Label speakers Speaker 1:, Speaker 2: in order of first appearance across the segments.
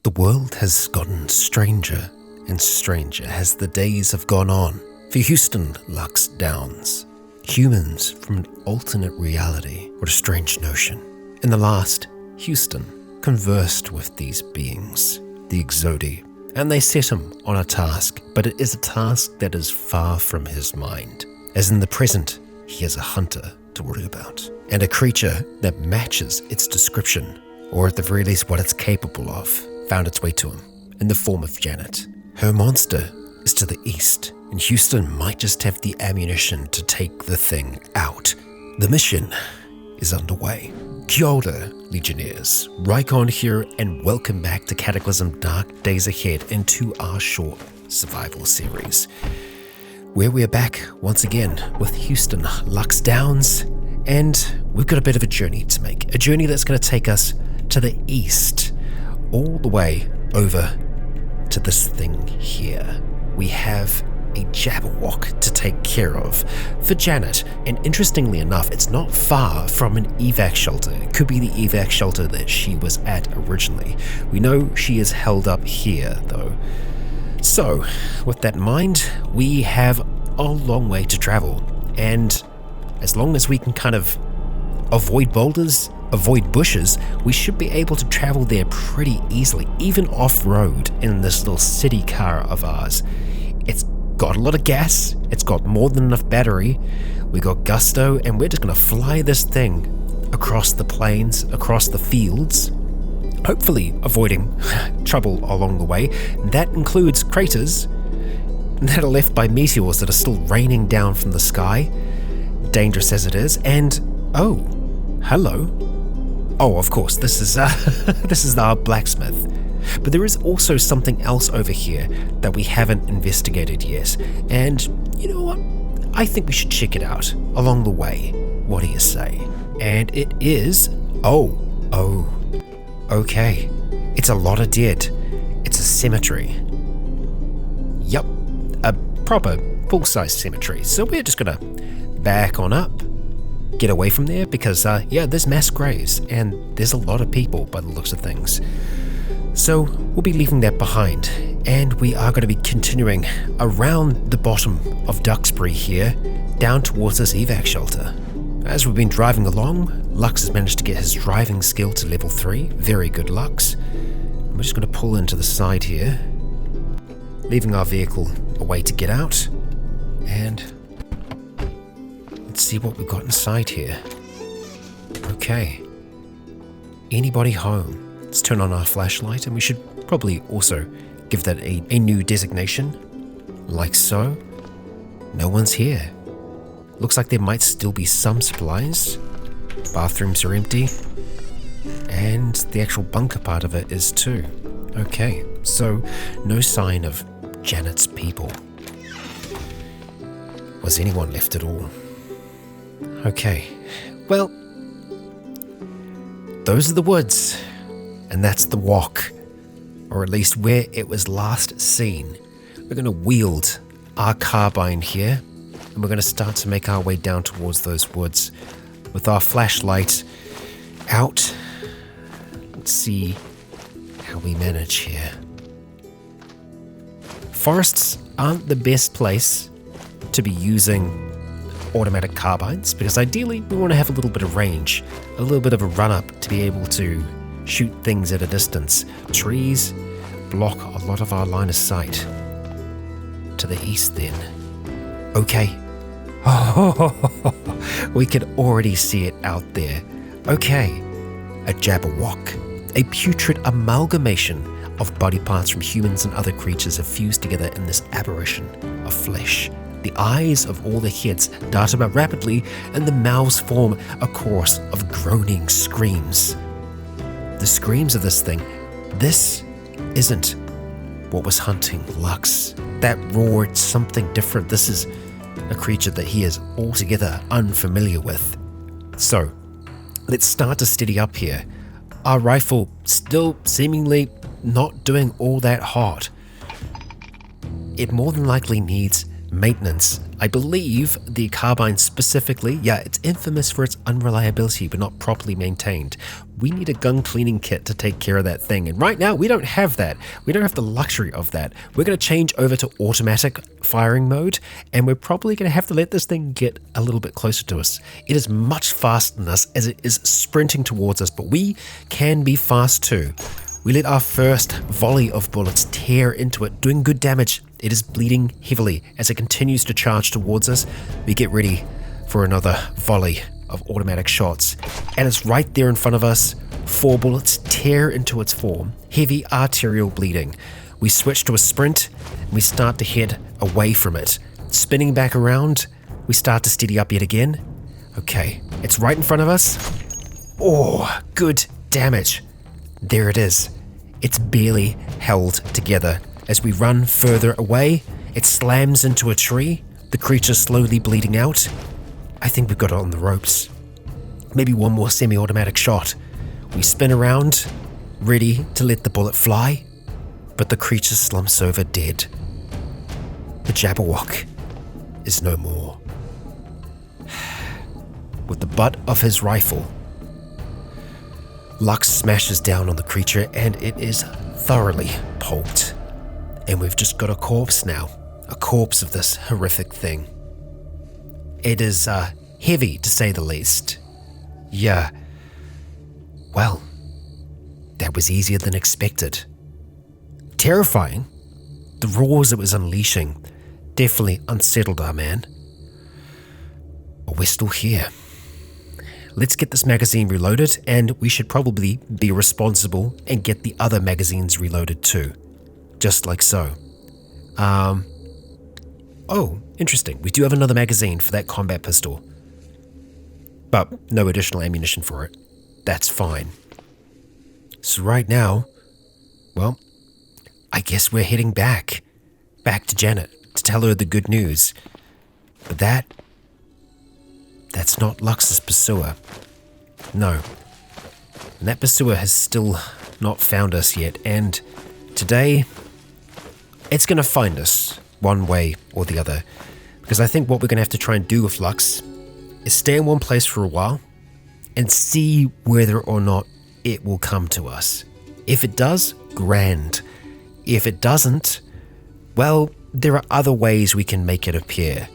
Speaker 1: The world has gotten stranger and stranger as the days have gone on. For Houston Lux Downs, humans from an alternate reality. What a strange notion. In the last, Houston conversed with these beings, the Exodi, and they set him on a task, but it is a task that is far from his mind. As in the present, he is a hunter to worry about, and a creature that matches its description, or at the very least what it's capable of, found its way to him in the form of Janet. Her monster is to the east, and Houston might just have the ammunition to take the thing out. The mission is underway. Kia ora, Legionnaires. Rycon here, and welcome back to Cataclysm Dark Days Ahead into our short survival series, where we're back once again with Houston Lux Downs, and we've got a bit of a journey to make. A journey that's going to take us to the east, all the way over to this thing here. We have a jabberwock to take care of for Janet, and interestingly enough, it's not far from an evac shelter. It could be the evac shelter that she was at originally. We know she is held up here though. So with that in mind, we have a long way to travel, and as long as we can kind of avoid boulders, avoid bushes, we should be able to travel there pretty easily, even off-road in this little city car of ours. It's got a lot of gas, it's got more than enough battery, we got gusto, and we're just going to fly this thing across the plains, across the fields, hopefully avoiding trouble along the way. That includes craters that are left by meteors that are still raining down from the sky, dangerous as it is, and oh, hello. Oh, of course, this is our blacksmith. But there is also something else over here that we haven't investigated yet. And you know what? I think we should check it out along the way. What do you say? And it is... Oh, okay. It's a lot of dead. It's a cemetery. Yup, a proper full-size cemetery. So we're just gonna back on up, get away from there, because there's mass graves and there's a lot of people by the looks of things. So we'll be leaving that behind, and we are going to be continuing around the bottom of Duxbury here, down towards this evac shelter. As we've been driving along, Lux has managed to get his driving skill to level 3. Very good, Lux. We're just going to pull into the side here, leaving our vehicle a way to get out, and let's see what we've got inside here. Okay. Anybody home? Let's turn on our flashlight, and we should probably also give that a new designation, like so. No one's here. Looks like there might still be some supplies. Bathrooms are empty, and the actual bunker part of it is too. Okay, so no sign of Janet's people. Was anyone left at all? Okay, well, those are the woods. And that's the walk, or at least where it was last seen. We're going to wield our carbine here, and we're going to start to make our way down towards those woods with our flashlight out. Let's see how we manage here. Forests aren't the best place to be using automatic carbines, because ideally we want to have a little bit of range, a little bit of a run-up to be able to shoot things at a distance. Trees block a lot of our line of sight. To the east then. Okay. We can already see it out there. Okay. A jabberwock. A putrid amalgamation of body parts from humans and other creatures have fused together in this aberration of flesh. The eyes of all the heads dart about rapidly, and the mouths form a chorus of groaning screams. The screams of this thing. This isn't what was hunting Lux. That roared something different. This is a creature that he is altogether unfamiliar with. So, let's start to steady up here. Our rifle still seemingly not doing all that hot. It more than likely needs Maintenance. I believe the carbine specifically, it's infamous for its unreliability but not properly maintained. We need a gun cleaning kit to take care of that thing, and right now we don't have that. We don't have the luxury of that. We're going to change over to automatic firing mode, and we're probably going to have to let this thing get a little bit closer to us. It is much faster than us as it is sprinting towards us, but we can be fast too. We let our first volley of bullets tear into it, doing good damage. It is bleeding heavily as it continues to charge towards us. We get ready for another volley of automatic shots, and it's right there in front of us. 4 bullets tear into its form, heavy arterial bleeding. We switch to a sprint, and we start to head away from it. Spinning back around, we start to steady up yet again. Okay, it's right in front of us. Oh, good damage. There it is. It's barely held together. As we run further away, it slams into a tree, the creature slowly bleeding out. I think we've got it on the ropes. Maybe one more semi-automatic shot. We spin around, ready to let the bullet fly, but the creature slumps over dead. The jabberwock is no more. With the butt of his rifle, Lux smashes down on the creature and it is thoroughly pulped. And we've just got a corpse now. A corpse of this horrific thing. It is heavy, to say the least. Yeah. Well, that was easier than expected. Terrifying. The roars it was unleashing definitely unsettled our man. But we're still here. Let's get this magazine reloaded, and we should probably be responsible and get the other magazines reloaded too. Just like so. Oh, interesting. We do have another magazine for that combat pistol. But no additional ammunition for it. That's fine. So right now, well, I guess we're heading back to Janet to tell her the good news. But that's not Lux's pursuer. No. And that pursuer has still not found us yet, and today, it's going to find us one way or the other. Because I think what we're going to have to try and do with Lux is stay in one place for a while and see whether or not it will come to us. If it does, grand. If it doesn't, well, there are other ways we can make it appear,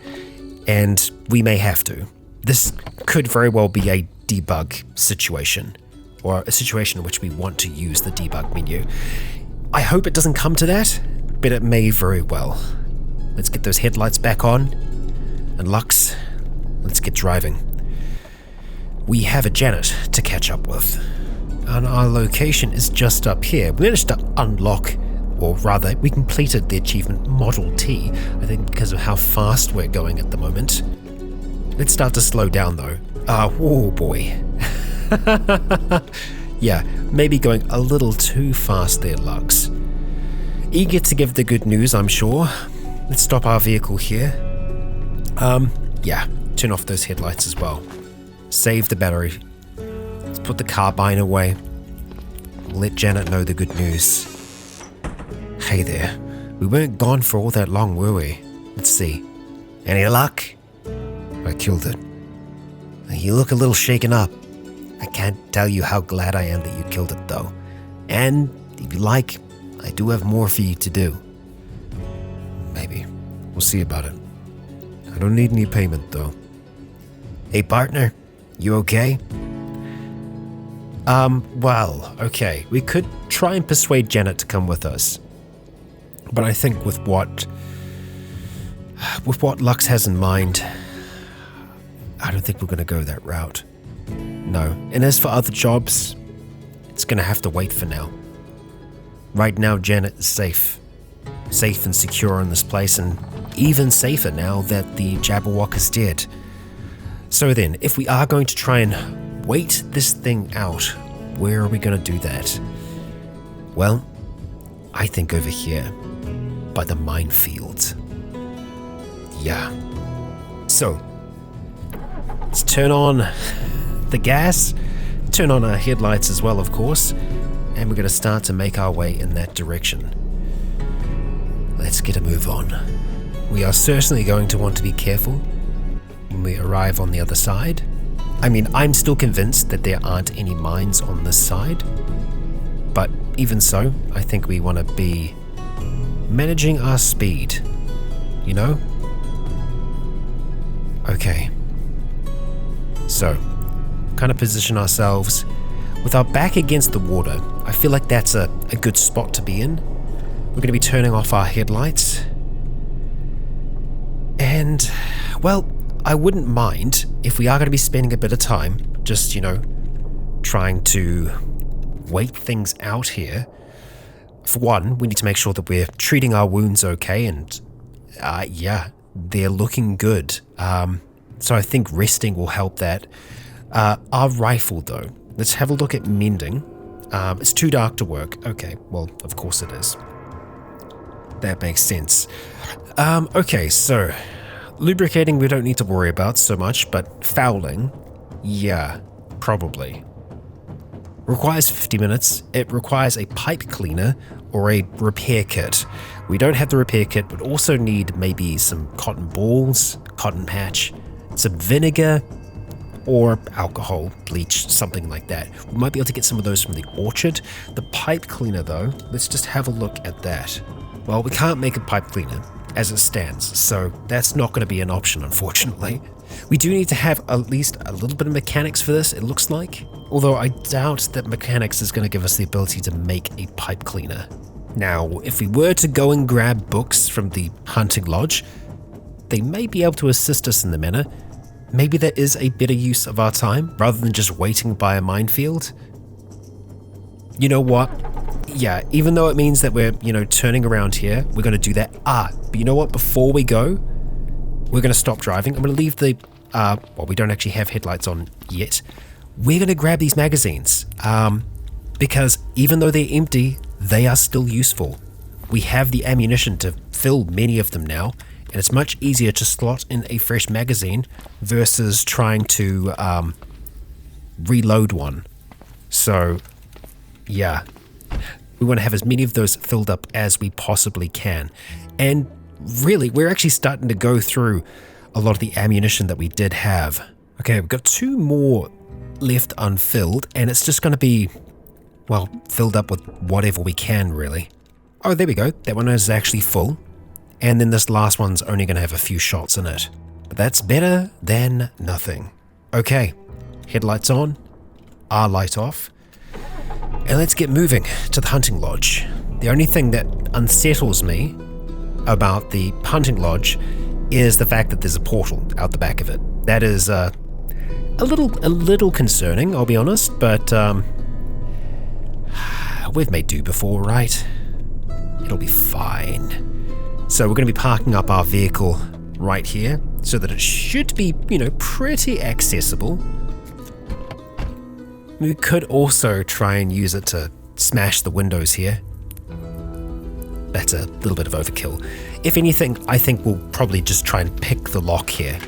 Speaker 1: and we may have to. This could very well be a debug situation, or a situation in which we want to use the debug menu. I hope it doesn't come to that, but it may very well. Let's get those headlights back on, and Lux, let's get driving. We have a Janet to catch up with, and our location is just up here. We managed to unlock, or rather, we completed the achievement Model T, I think because of how fast we're going at the moment. Let's start to slow down though. Oh boy. Yeah, maybe going a little too fast there, Lux. Eager to give the good news, I'm sure. Let's stop our vehicle here. Yeah, turn off those headlights as well. Save the battery. Let's put the carbine away. Let Janet know the good news. Hey there. We weren't gone for all that long, were we? Let's see. Any luck? I killed it. You look a little shaken up. I can't tell you how glad I am that you killed it, though. And, if you like, I do have more for you to do. Maybe. We'll see about it. I don't need any payment, though. Hey, partner. You okay? Well, okay. We could try and persuade Janet to come with us. But I think with what Lux has in mind, I don't think we're going to go that route. No. And as for other jobs, it's going to have to wait for now. Right now, Janet is safe. Safe and secure in this place, and even safer now that the jabberwock is dead. So then, if we are going to try and wait this thing out, where are we going to do that? Well, I think over here, by the minefield. Yeah. So, let's turn on the gas, turn on our headlights as well, of course, and we're going to start to make our way in that direction. Let's get a move on. we are certainly going to want to be careful when we arrive on the other side. I mean, I'm still convinced that there aren't any mines on this side, but even so, I think we want to be managing our speed, you know? Okay. So, kind of position ourselves with our back against the water. I feel like that's a good spot to be in. We're going to be turning off our headlights. And, well, I wouldn't mind if we are going to be spending a bit of time just, you know, trying to wait things out here. For one, we need to make sure that we're treating our wounds okay, and yeah, they're looking good. So I think resting will help that. Our rifle, though, let's have a look at mending. It's too dark to work. Okay, well, of course it is. That makes sense. Okay, so lubricating we don't need to worry about so much, but fouling, yeah, probably. Requires 50 minutes. It requires a pipe cleaner or a repair kit. We don't have the repair kit, but also need maybe some cotton balls, cotton patch, some vinegar, or alcohol, bleach, something like that. We might be able to get some of those from the orchard. The pipe cleaner, though, let's just have a look at that. Well, we can't make a pipe cleaner as it stands, so that's not going to be an option, unfortunately. We do need to have at least a little bit of mechanics for this, it looks like. Although I doubt that mechanics is going to give us the ability to make a pipe cleaner. Now, if we were to go and grab books from the hunting lodge, they may be able to assist us in the manner. Maybe that is a better use of our time, rather than just waiting by a minefield. You know what? Yeah, even though it means that we're, you know, turning around here, we're going to do that. But you know what? Before we go, we're going to stop driving. I'm going to leave the, well, we don't actually have headlights on yet. We're going to grab these magazines, because even though they're empty, they are still useful. We have the ammunition to fill many of them now, and it's much easier to slot in a fresh magazine versus trying to reload one. So, yeah, we want to have as many of those filled up as we possibly can. And really, we're actually starting to go through a lot of the ammunition that we did have. Okay, we've got 2 more left unfilled, and it's just going to be, well, filled up with whatever we can, really. Oh, there we go. That one is actually full. And then this last one's only going to have a few shots in it. But that's better than nothing. Okay, headlights on, our light off. And let's get moving to the hunting lodge. The only thing that unsettles me about the hunting lodge is the fact that there's a portal out the back of it. That is a little concerning, I'll be honest, but we've made do before, right? It'll be fine. So we're going to be parking up our vehicle right here so that it should be, you know, pretty accessible. We could also try and use it to smash the windows here. That's a little bit of overkill. If anything, I think we'll probably just try and pick the lock here.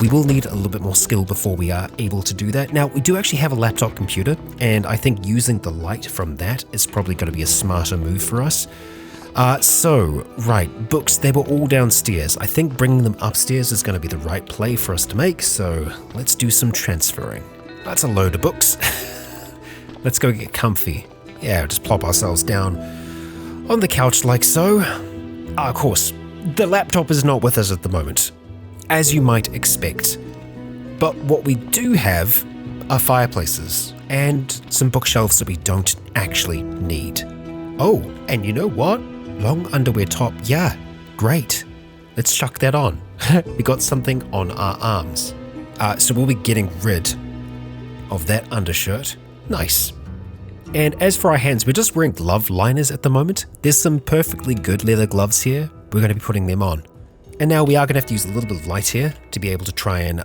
Speaker 1: We will need a little bit more skill before we are able to do that. Now, we do actually have a laptop computer, and I think using the light from that is probably going to be a smarter move for us. Right, books, they were all downstairs. I think bringing them upstairs is going to be the right play for us to make, so let's do some transferring. That's a load of books. Let's go get comfy. Yeah, just plop ourselves down on the couch like so. Of course, the laptop is not with us at the moment, as you might expect. But what we do have are fireplaces and some bookshelves that we don't actually need. Oh, and you know what? Long underwear top, yeah, great. Let's chuck that on. We got something on our arms. So we'll be getting rid of that undershirt. Nice. And as for our hands, we're just wearing glove liners at the moment. There's some perfectly good leather gloves here. We're going to be putting them on. And now we are going to have to use a little bit of light here to be able to try and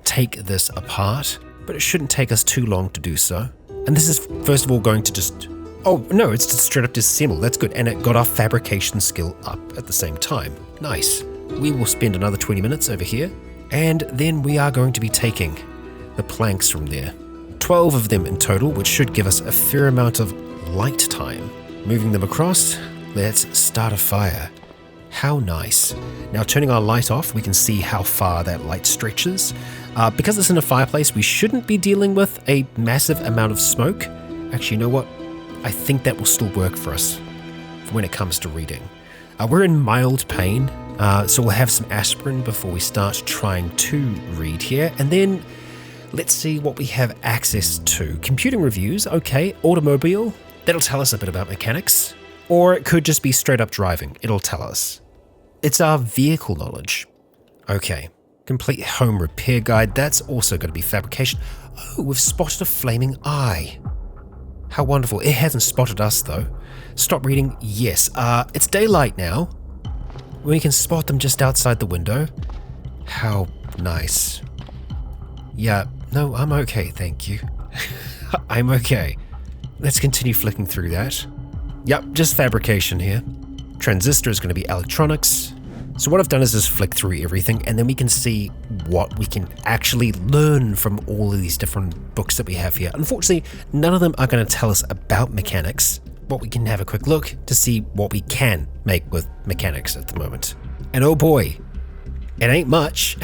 Speaker 1: take this apart. But it shouldn't take us too long to do so. And this is first of all going to just... Oh, no, it's just straight up disassemble. That's good. And it got our fabrication skill up at the same time. Nice. We will spend another 20 minutes over here. And then we are going to be taking the planks from there. 12 of them in total, which should give us a fair amount of light time. Moving them across, let's start a fire. How nice. Now turning our light off, we can see how far that light stretches. Because it's in a fireplace, we shouldn't be dealing with a massive amount of smoke. Actually, you know what? I think that will still work for us when it comes to reading. We're in mild pain, so we'll have some aspirin before we start trying to read here. And then let's see what we have access to. Computing reviews, okay. Automobile, that'll tell us a bit about mechanics. Or it could just be straight up driving, it'll tell us. It's our vehicle knowledge. Okay, complete home repair guide, that's also going to be fabrication. Oh, we've spotted a flaming eye. How wonderful, it hasn't spotted us though. Stop reading, yes. It's daylight now. We can spot them just outside the window. How nice. Yeah, no, I'm okay, thank you. I'm okay. Let's continue flicking through that. Yep, just fabrication here. Transistor is going to be electronics. So what I've done is just flick through everything, and then we can see what we can actually learn from all of these different books that we have here. Unfortunately, none of them are going to tell us about mechanics, but we can have a quick look to see what we can make with mechanics at the moment. And oh boy, it ain't much.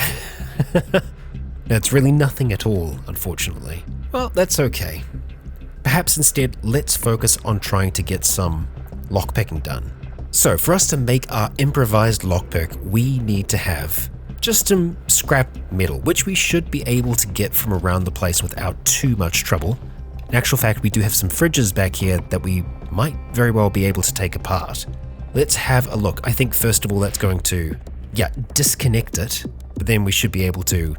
Speaker 1: It's really nothing at all, unfortunately. Well, that's okay. Perhaps instead, let's focus on trying to get some lockpicking done. So for us to make our improvised lockpick, we need to have just some scrap metal, which we should be able to get from around the place without too much trouble. In actual fact, we do have some fridges back here that we might very well be able to take apart. Let's have a look. I think first of all, that's going to, disconnect it, but then we should be able to,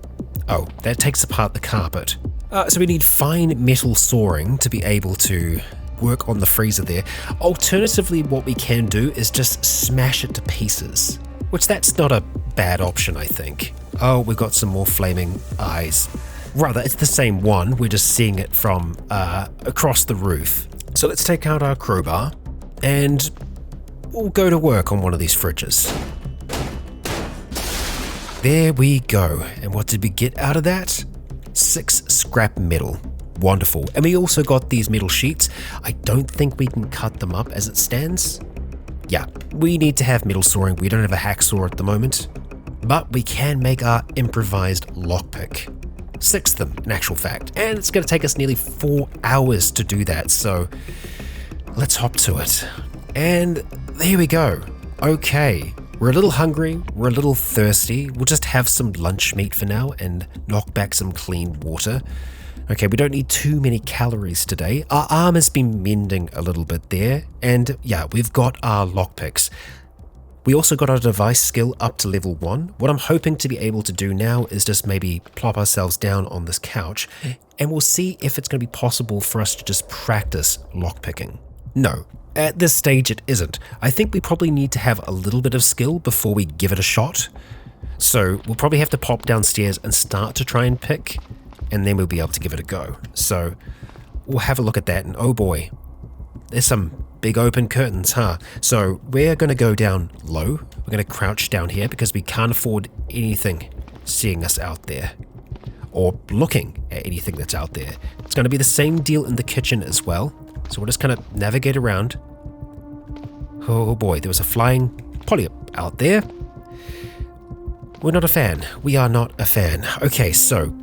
Speaker 1: that takes apart the carpet. So we need fine metal sawing to be able to work on the freezer there. Alternatively, what we can do is just smash it to pieces, which that's not a bad option, I think. Oh, we've got some more flaming eyes. Rather, it's the same one, we're just seeing it from across the roof. So let's take out our crowbar and we'll go to work on one of these fridges. There we go. And what did we get out of that? 6 scrap metal. Wonderful. And we also got these metal sheets. I don't think we can cut them up as it stands. Yeah, we need to have metal sawing. We don't have a hacksaw at the moment, but we can make our improvised lockpick. 6 of them, in actual fact. And it's going to take us nearly 4 hours to do that. So let's hop to it. And there we go. Okay. We're a little hungry, we're a little thirsty, we'll just have some lunch meat for now and knock back some clean water. Okay, we don't need too many calories today. Our arm has been mending a little bit there, and we've got our lockpicks. We also got our device skill up to level 1. What I'm hoping to be able to do now is just maybe plop ourselves down on this couch, and we'll see if it's going to be possible for us to just practice lockpicking. No. At this stage it isn't. I think we probably need to have a little bit of skill before we give it a shot. So we'll probably have to pop downstairs and start to try and pick, and then we'll be able to give it a go. So we'll have a look at that, and oh boy, there's some big open curtains, huh? So we're going to go down low. We're going to crouch down here because we can't afford anything seeing us out there or looking at anything that's out there. It's going to be the same deal in the kitchen as well. So we'll just kind of navigate around. Oh boy, there was a flying polyp out there. We're not a fan. We are not a fan. Okay, so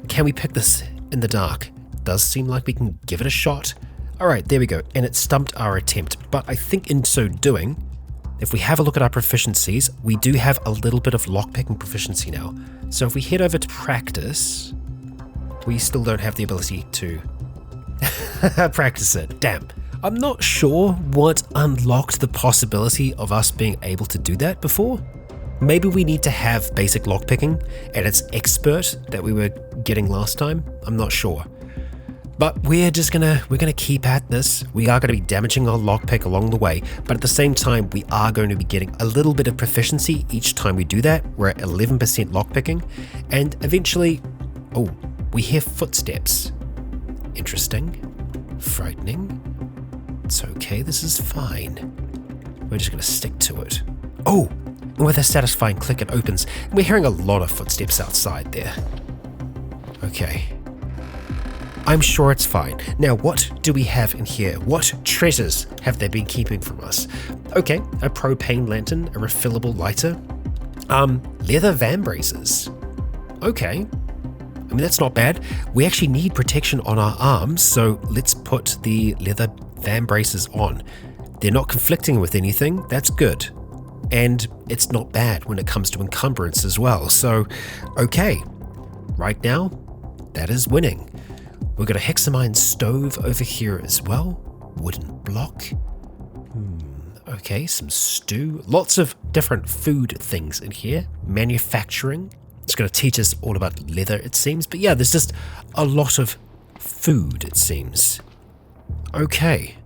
Speaker 1: can we pick this in the dark? Does seem like we can give it a shot. All right, there we go. And it stumped our attempt. But I think in so doing, if we have a look at our proficiencies, we do have a little bit of lockpicking proficiency now. So if we head over to practice, we still don't have the ability to practice it. Damn. I'm not sure what unlocked the possibility of us being able to do that before. Maybe we need to have basic lockpicking at its expert that we were getting last time. I'm not sure. But we're gonna keep at this. We are gonna be damaging our lockpick along the way, but at the same time, we are going to be getting a little bit of proficiency each time we do that. We're at 11% lockpicking, and eventually, we hear footsteps. Interesting. Frightening. It's okay, this is fine. We're just gonna stick to it. Oh! And with a satisfying click, it opens. And we're hearing a lot of footsteps outside there. Okay. I'm sure it's fine. Now, what do we have in here? What treasures have they been keeping from us? Okay, a propane lantern, a refillable lighter, leather vambraces. Okay, I mean, that's not bad. We actually need protection on our arms, so let's put the leather vambraces on. They're not conflicting with anything, that's good. And it's not bad when it comes to encumbrance as well, so okay. Right now, that is winning. We've got a hexamine stove over here as well. Wooden block. Okay, some stew. Lots of different food things in here. Manufacturing. It's going to teach us all about leather, it seems. But yeah, there's just a lot of food, it seems. Okay.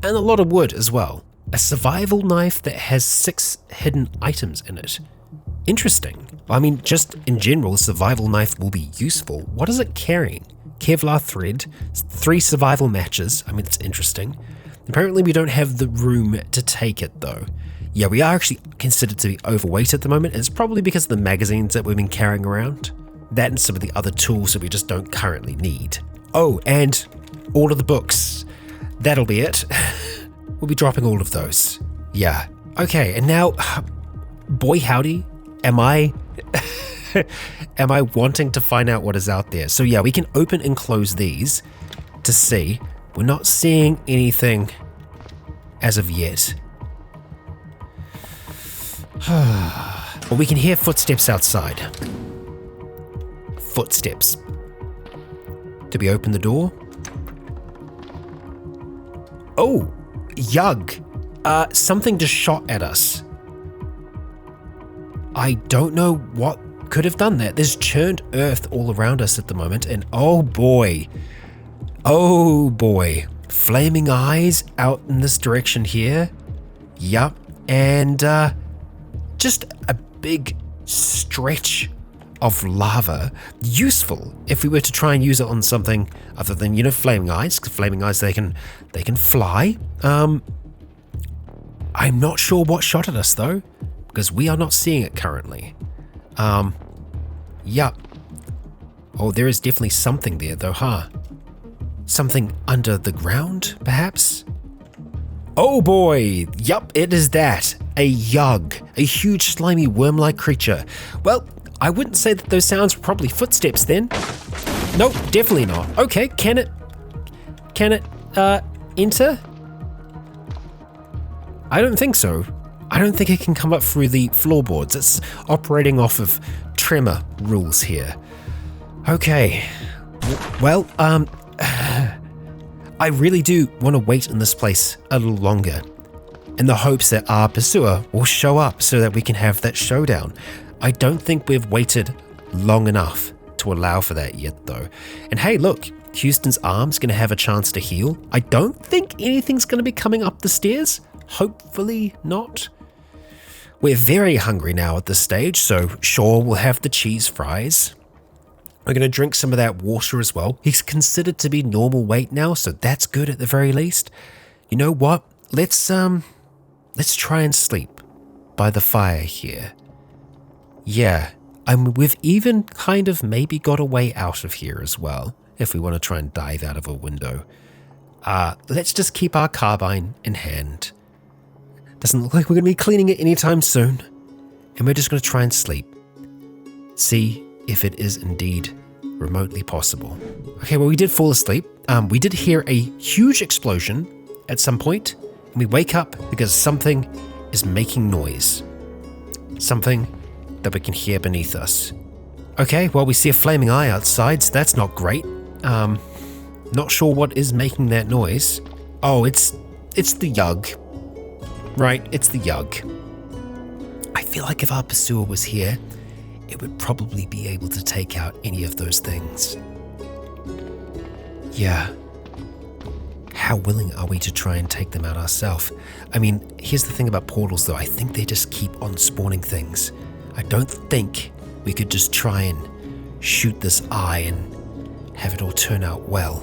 Speaker 1: And a lot of wood as well. A survival knife that has 6 hidden items in it. Interesting. I mean, just in general, a survival knife will be useful. What is it carrying? Kevlar thread, 3 survival matches. I mean, it's interesting. Apparently we don't have the room to take it though. Yeah, we are actually considered to be overweight at the moment, and it's probably because of the magazines that we've been carrying around. That and some of the other tools that we just don't currently need. Oh, and all of the books. That'll be it. We'll be dropping all of those. Yeah. Okay, and now, boy howdy, am I wanting to find out what is out there. So yeah, we can open and close these to see. We're not seeing anything as of yet. Well, we can hear footsteps outside. Footsteps. Did we open the door? Oh, yug. Something just shot at us. I don't know what could have done that. There's churned earth all around us at the moment, and oh boy, flaming eyes out in this direction here. Yup, and just a big stretch of lava. Useful if we were to try and use it on something other than, you know, flaming eyes. 'Cause flaming eyes, they can fly. I'm not sure what shot at us though, because we are not seeing it currently. Yup. Oh, there is definitely something there though, huh? Something under the ground, perhaps? Oh boy, yup, it is that. A yug, a huge slimy worm-like creature. Well, I wouldn't say that those sounds were probably footsteps then. Nope, definitely not. Okay, can it enter? I don't think so. I don't think it can come up through the floorboards. It's operating off of tremor rules here. Okay, well, I really do want to wait in this place a little longer in the hopes that our pursuer will show up so that we can have that showdown. I don't think we've waited long enough to allow for that yet though. And hey, look, Houston's arm's going to have a chance to heal. I don't think anything's going to be coming up the stairs. Hopefully not. We're very hungry now at this stage, so sure, we'll have the cheese fries. We're going to drink some of that water as well. He's considered to be normal weight now, so that's good at the very least. You know what? Let's try and sleep by the fire here. Yeah, we've even kind of maybe got a way out of here as well, if we want to try and dive out of a window. Let's just keep our carbine in hand. Doesn't look like we're going to be cleaning it anytime soon. And we're just going to try and sleep. See if it is indeed remotely possible. Okay, well, we did fall asleep. We did hear a huge explosion at some point, and we wake up because something is making noise. Something that we can hear beneath us. Okay, well, we see a flaming eye outside, so that's not great. Not sure what is making that noise. Oh, it's the yug. Right, it's the yug. I feel like if our pursuer was here, it would probably be able to take out any of those things. Yeah. How willing are we to try and take them out ourselves? I mean, here's the thing about portals though, I think they just keep on spawning things. I don't think we could just try and shoot this eye and have it all turn out well.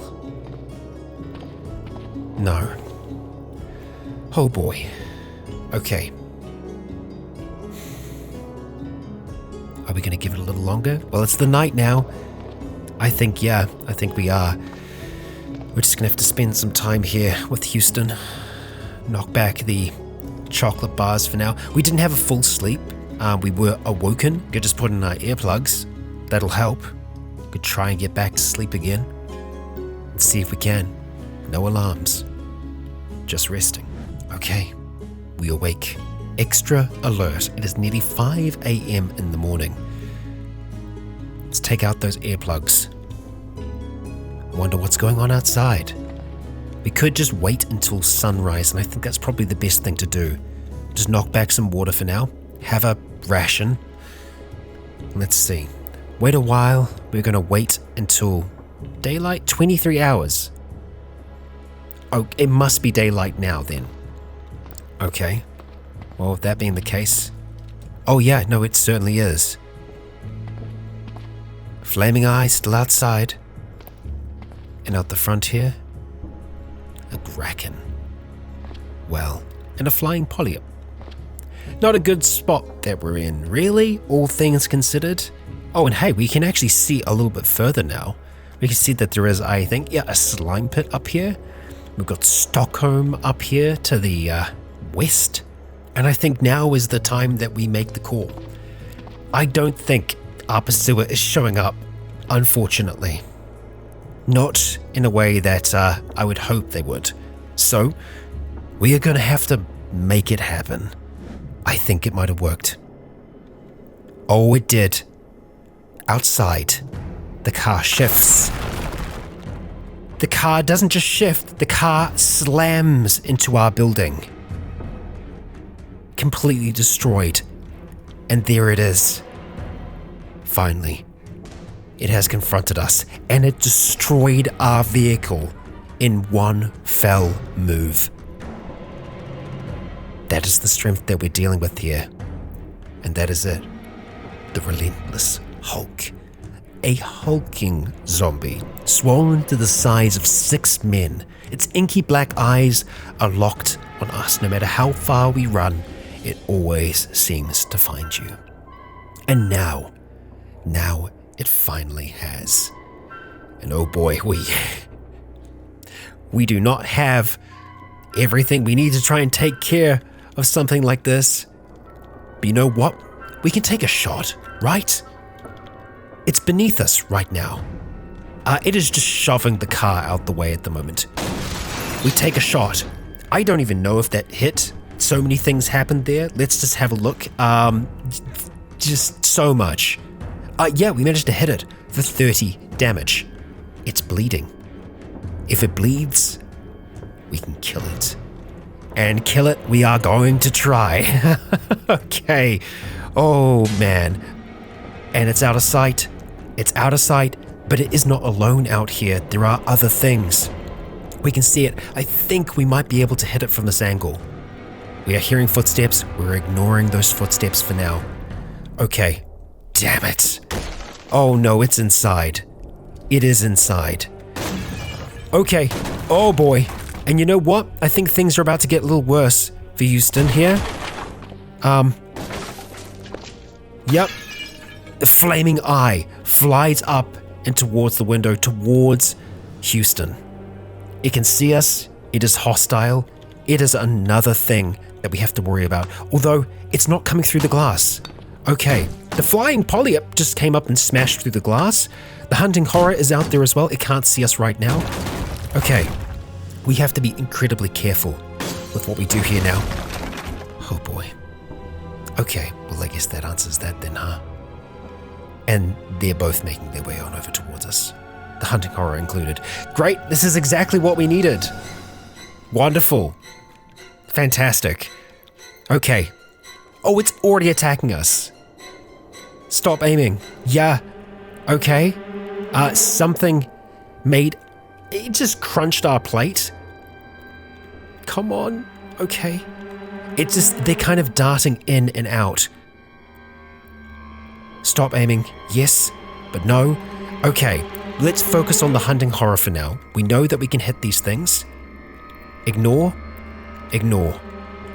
Speaker 1: No. Oh boy. Okay. Are we going to give it a little longer? Well, it's the night now. I think we are. We're just gonna have to spend some time here with Houston. Knock back the chocolate bars for now. We didn't have a full sleep. We were awoken. Could just put in our earplugs. That'll help. Could try and get back to sleep again. Let's see if we can. No alarms. Just resting. Okay. We awake. Extra alert. It is nearly 5 a.m. in the morning. Let's take out those earplugs. Wonder what's going on outside. We could just wait until sunrise, and I think that's probably the best thing to do. Just knock back some water for now. Have a ration. Let's see. Wait a while. We're going to wait until daylight. 23 hours. Oh, it must be daylight now then. Okay. Well, with that being the case. Oh yeah, no, it certainly is. Flaming Eye still outside. And out the front here, a kraken. Well, and a flying polyp. Not a good spot that we're in, really, all things considered. Oh, and hey, we can actually see a little bit further now. We can see that there is, I think, a slime pit up here. We've got Stockholm up here to the west. And I think now is the time that we make the call. I don't think our pursuer is showing up, unfortunately. Not in a way that I would hope they would. So, we are going to have to make it happen. I think it might have worked. Oh, it did. Outside, the car shifts. The car doesn't just shift, the car slams into our building. Completely destroyed. And there it is. Finally. It has confronted us, and it destroyed our vehicle in one fell move. That is the strength that we're dealing with here. And that is it. The relentless Hulk. A hulking zombie, swollen to the size of 6 men. Its inky black eyes are locked on us. No matter how far we run, it always seems to find you. And now it finally has. And oh boy, we do not have everything we need to try and take care of something like this. But you know what? We can take a shot, right? It's beneath us right now. It is just shoving the car out the way at the moment. We take a shot. I don't even know if that hit. So many things happened there. Let's just have a look. Just so much. Yeah, we managed to hit it for 30 damage. It's bleeding. If it bleeds, we can kill it. And kill it we are going to try. Okay. Oh, man. And it's out of sight. It's out of sight, but it is not alone out here. There are other things. We can see it. I think we might be able to hit it from this angle. We are hearing footsteps. We're ignoring those footsteps for now. Okay. Damn it. Oh no, it's inside. It is inside. Okay. Oh boy. And you know what? I think things are about to get a little worse for Houston here. Yep. The flaming eye flies up and towards the window, towards Houston. It can see us. It is hostile. It is another thing that we have to worry about. Although, it's not coming through the glass. Okay. The flying polyp just came up and smashed through the glass. The hunting horror is out there as well. It can't see us right now. Okay. We have to be incredibly careful with what we do here now. Oh boy. Okay, well I guess that answers that then, huh? And they're both making their way on over towards us. The hunting horror included. Great, this is exactly what we needed. Wonderful. Fantastic. Okay. Oh, it's already attacking us. Stop aiming. Yeah. Okay. Something made... It just crunched our plate. Come on. Okay. It's just, they're kind of darting in and out. Stop aiming. Yes, but no. Okay, let's focus on the hunting horror for now. We know that we can hit these things. Ignore. Ignore.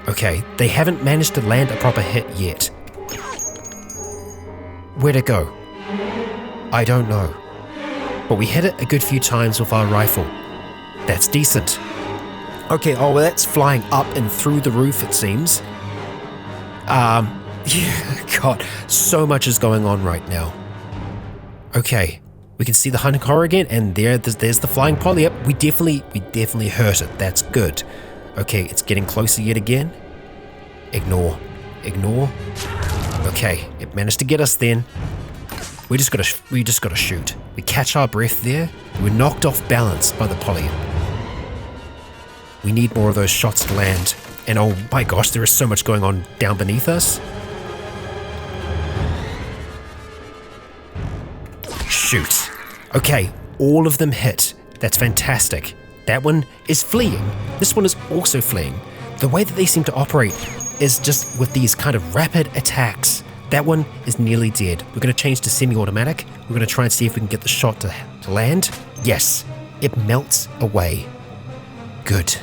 Speaker 1: Okay, they haven't managed to land a proper hit yet. Where'd it go? I don't know. but we hit it a good few times with our rifle. That's decent. Okay, oh, well, that's flying up and through the roof, it seems. Yeah, God, so much is going on right now. Okay, we can see the hunting horror again, and there's the flying polyp. We definitely hurt it. That's good. Okay, it's getting closer yet again. Ignore. Okay, it managed to get us then. We just gotta shoot. We catch our breath there. We're knocked off balance by the polyp. We need more of those shots to land. And oh my gosh, there is so much going on down beneath us. Shoot. Okay, all of them hit. That's fantastic. That one is fleeing. This one is also fleeing. The way that they seem to operate is just with these kind of rapid attacks. That one is nearly dead. We're going to change to semi-automatic. We're going to try and see if we can get the shot to land. Yes, it melts away. Good.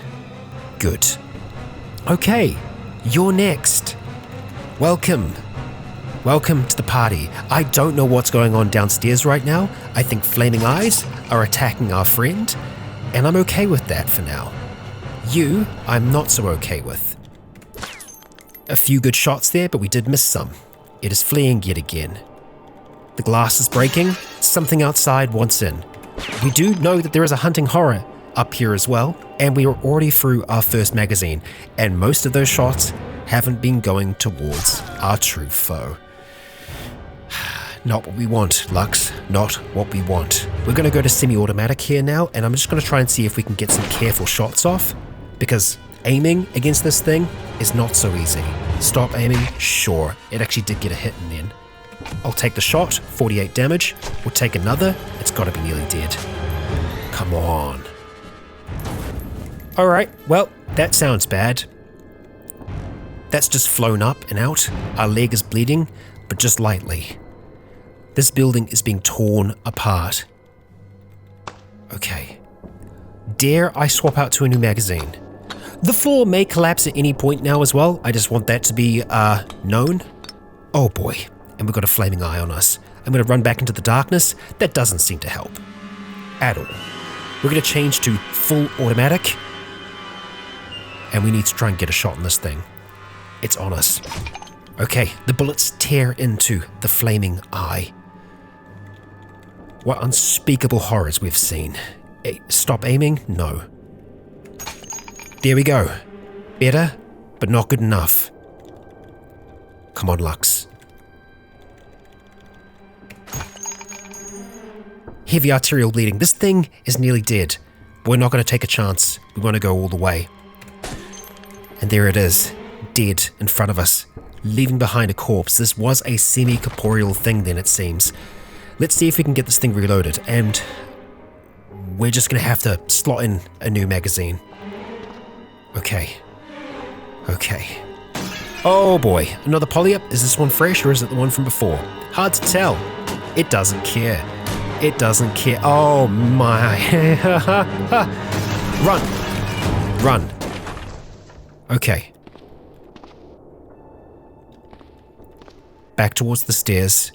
Speaker 1: Okay, you're next. Welcome to the party. I don't know what's going on downstairs right now. I think flaming eyes are attacking our friend, and I'm okay with that for now. You, I'm not so okay with. A few good shots there, but we did miss some. It is fleeing yet again. The glass is breaking. Something outside wants in. We do know that there is a hunting horror up here as well, and we are already through our first magazine, and most of those shots haven't been going towards our true foe. Not what we want, Lux. Not what we want. We're going to go to semi-automatic here now, and I'm just going to try and see if we can get some careful shots off, because aiming against this thing is not so easy. Stop aiming, sure. It actually did get a hit in then. I'll take the shot, 48 damage. We'll take another. It's got to be nearly dead. Come on. Alright, well, that sounds bad. That's just flown up and out. Our leg is bleeding, but just lightly. This building is being torn apart. Okay. Dare I swap out to a new magazine? The floor may collapse at any point now as well. I just want that to be, known. Oh boy, and we've got a flaming eye on us. I'm going to run back into the darkness. That doesn't seem to help. At all. We're going to change to full automatic. And we need to try and get a shot on this thing. It's on us. Okay, the bullets tear into the flaming eye. What unspeakable horrors we've seen. Stop aiming? No. There we go. Better, but not good enough. Come on, Lux. Heavy arterial bleeding. This thing is nearly dead. We're not going to take a chance. We want to go all the way. And there it is, dead in front of us, leaving behind a corpse. This was a semi-corporeal thing then, it seems. Let's see if we can get this thing reloaded, and we're just going to have to slot in a new magazine. Okay. Oh boy, another polyp? Is this one fresh or is it the one from before? Hard to tell. It doesn't care. Oh my. Run. Okay. Back towards the stairs.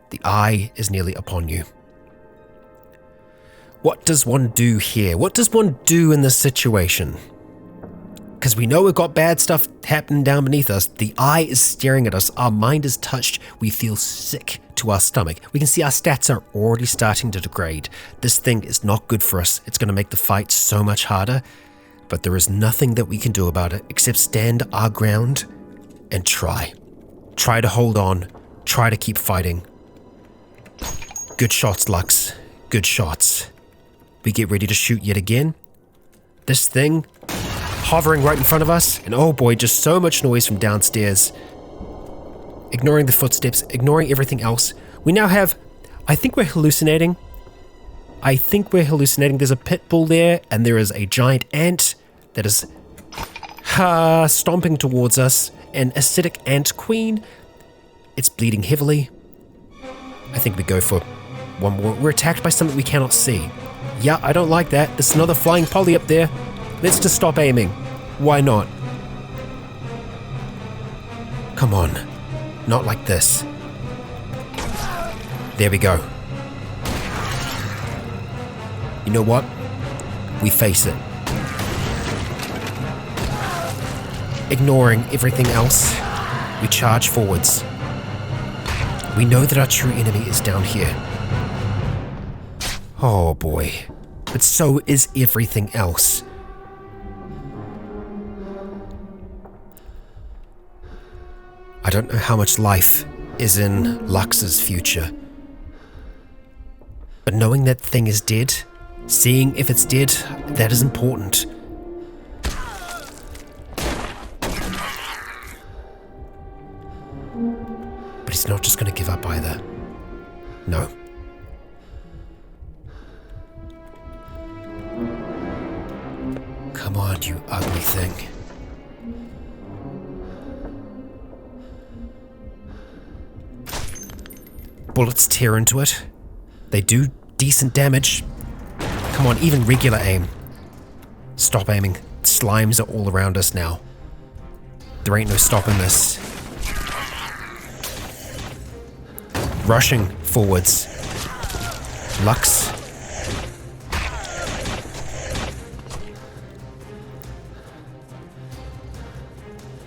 Speaker 1: The eye is nearly upon you. What does one do here? What does one do in this situation? Because we know we've got bad stuff happening down beneath us. The eye is staring at us. Our mind is touched. We feel sick to our stomach. We can see our stats are already starting to degrade. This thing is not good for us. It's going to make the fight so much harder. But there is nothing that we can do about it except stand our ground and try. Try to hold on. Try to keep fighting. Good shots, Lux. Good shots. We get ready to shoot yet again. This thing hovering right in front of us, and oh boy, just so much noise from downstairs. Ignoring the footsteps, ignoring everything else. We now have, I think we're hallucinating. There's a pit bull there, and there is a giant ant that is stomping towards us. An acidic ant queen. It's bleeding heavily. I think we go for one more. We're attacked by something we cannot see. Yeah, I don't like that. There's another flying poly up there. Let's just stop aiming. Why not? Come on. Not like this. There we go. You know what? We face it. Ignoring everything else, we charge forwards. We know that our true enemy is down here. Oh boy. But so is everything else. I don't know how much life is in Lux's future. But knowing that thing is dead, seeing if it's dead, that is important. But he's not just going to give up either. No. Come on, you ugly thing. Bullets tear into it. They do decent damage. Come on, even regular aim. Stop aiming. Slimes are all around us now. There ain't no stopping this. Rushing forwards. Lux.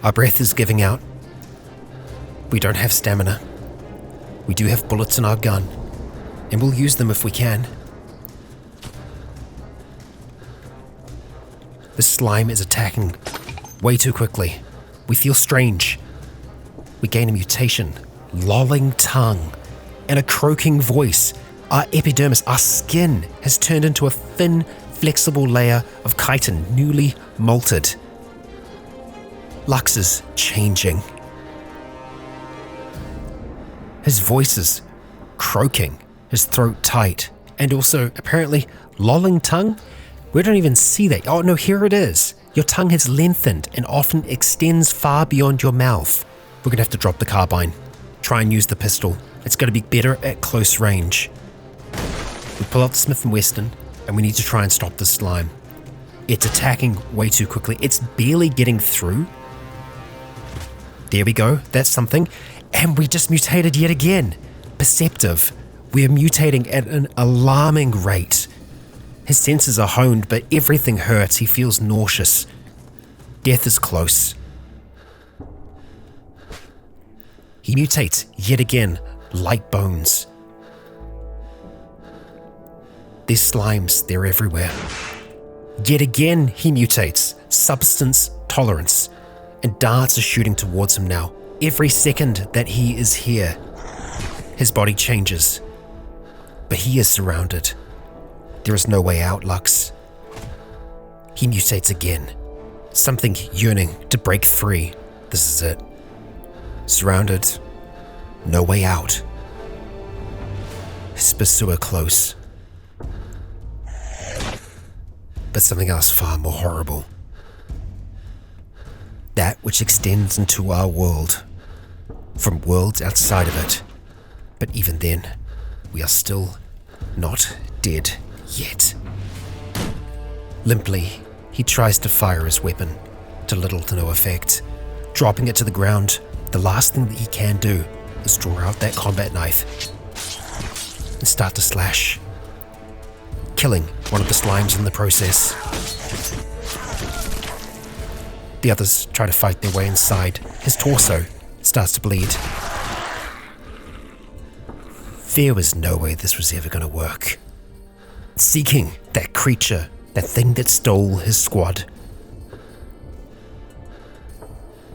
Speaker 1: Our breath is giving out. We don't have stamina. We do have bullets in our gun, and we'll use them if we can. The slime is attacking way too quickly. We feel strange. We gain a mutation, lolling tongue, and a croaking voice. Our epidermis, our skin, has turned into a thin, flexible layer of chitin, newly malted. Lux is changing. His voice is croaking, his throat tight, and also, apparently, lolling tongue? We don't even see that. Oh no, here it is. Your tongue has lengthened and often extends far beyond your mouth. We're gonna have to drop the carbine. Try and use the pistol. It's gonna be better at close range. We pull out the Smith & Wesson, and we need to try and stop the slime. It's attacking way too quickly. It's barely getting through. There we go, that's something. And we just mutated yet again. Perceptive. We are mutating at an alarming rate. His senses are honed, but everything hurts. He feels nauseous. Death is close. He mutates yet again, like bones. These slimes, they're everywhere. Yet again, he mutates. Substance tolerance. And darts are shooting towards him now. Every second that he is here, his body changes. But he is surrounded. There is no way out, Lux. He mutates again. Something yearning to break free. This is it. Surrounded. No way out. His pursuer close. But something else far more horrible. That which extends into our world. From worlds outside of it. But even then, we are still not dead yet. Limply, he tries to fire his weapon, to little to no effect. Dropping it to the ground, the last thing that he can do is draw out that combat knife and start to slash, killing one of the slimes in the process. The others try to fight their way inside. His torso starts to bleed. There was no way this was ever going to work. Seeking that creature, that thing that stole his squad.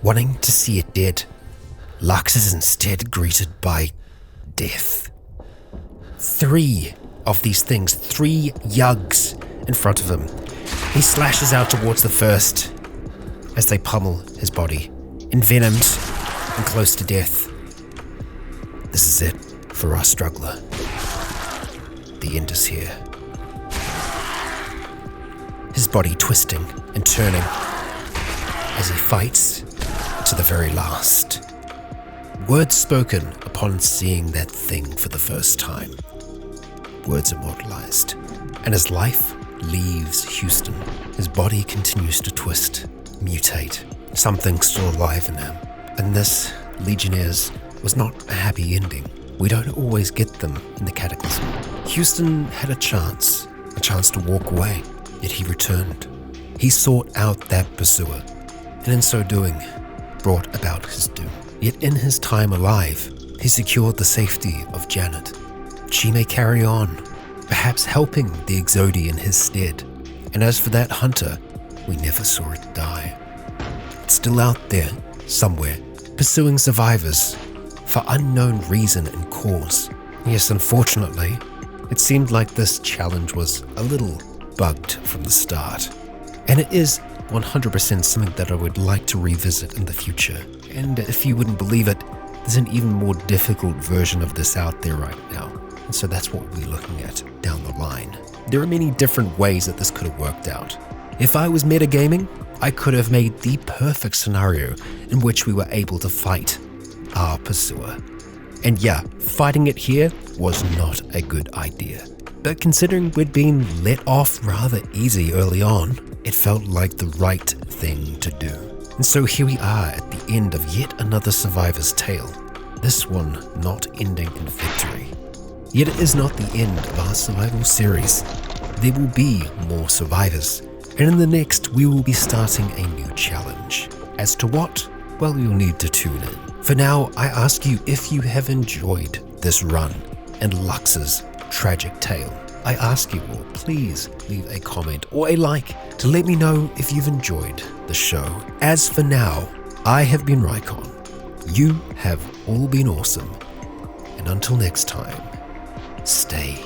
Speaker 1: Wanting to see it dead, Lux is instead greeted by death. 3 of these things, 3 yugs in front of him. He slashes out towards the first as they pummel his body, envenomed and close to death. This is it for our struggler. The end is here. His body twisting and turning as he fights to the very last. Words spoken upon seeing that thing for the first time. Words immortalized. And as life leaves Houston, his body continues to twist, mutate. Something still alive in him. And this, Legionnaires, was not a happy ending. We don't always get them in the Cataclysm. Houston had a chance, a chance to walk away. Yet he returned. He sought out that pursuer, and in so doing, brought about his doom. Yet in his time alive, he secured the safety of Janet. She may carry on, perhaps helping the Exodi in his stead. And as for that hunter, we never saw it die. It's still out there, somewhere, pursuing survivors for unknown reason and cause. Yes, unfortunately, it seemed like this challenge was a little bugged from the start. And it is 100% something that I would like to revisit in the future. And if you wouldn't believe it, there's an even more difficult version of this out there right now. And so that's what we're looking at down the line. There are many different ways that this could have worked out. If I was metagaming, I could have made the perfect scenario in which we were able to fight our pursuer. And yeah, fighting it here was not a good idea. But considering we'd been let off rather easy early on, it felt like the right thing to do. And so here we are at the end of yet another survivor's tale. This one not ending in victory. Yet it is not the end of our survival series. There will be more survivors. And in the next, we will be starting a new challenge. As to what? Well, you'll need to tune in. For now, I ask you if you have enjoyed this run and Lux's tragic tale. I ask you all, please leave a comment or a like to let me know if you've enjoyed the show. As for now, I have been Rykon. You have all been awesome. And until next time, stay